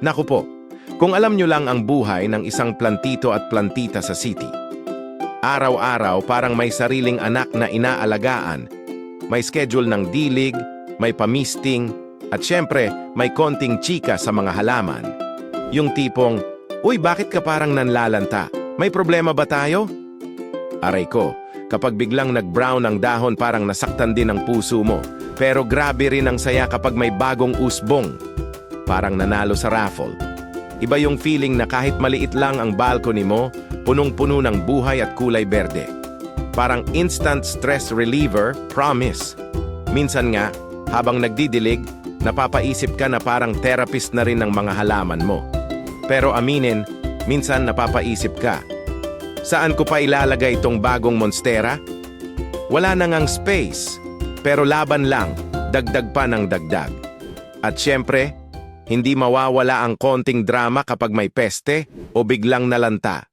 Naku po, kung alam nyo lang ang buhay ng isang plantito at plantita sa city. Araw-araw parang may sariling anak na inaalagaan, may schedule ng dilig, may pamisting, at syempre may konting chika sa mga halaman. Yung tipong, "Uy, bakit ka parang nanlalanta? May problema ba tayo?" Aray ko, kapag biglang nag-brown ang dahon parang nasaktan din ang puso mo. Pero grabe rin ang saya kapag may bagong usbong. Parang nanalo sa raffle. Iba yung feeling na kahit maliit lang ang balcony mo, punong-puno ng buhay at kulay berde. Parang instant stress reliever, promise. Minsan nga, habang nagdidilig, napapaisip ka na parang therapist na rin ng mga halaman mo. Pero aminin, minsan napapaisip ka, saan ko pa ilalagay itong bagong monstera? Wala na ngang space, pero laban lang, dagdag pa ng dagdag. At syempre, hindi mawawala ang konting drama kapag may peste o biglang nalanta.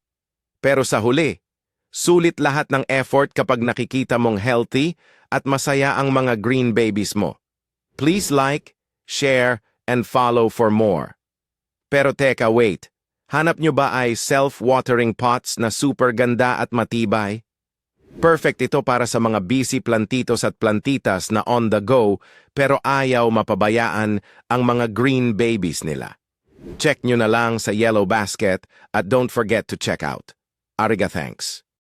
Pero sa huli, sulit lahat ng effort kapag nakikita mong healthy at masaya ang mga green babies mo. Please like, share, and follow for more. Pero teka, wait. Hanap nyo ba ay self-watering pots na super ganda at matibay? Perfect ito para sa mga busy plantitos at plantitas na on the go pero ayaw mapabayaan ang mga green babies nila. Check nyo na lang sa Yellow Basket at don't forget to check out. Ariga, thanks.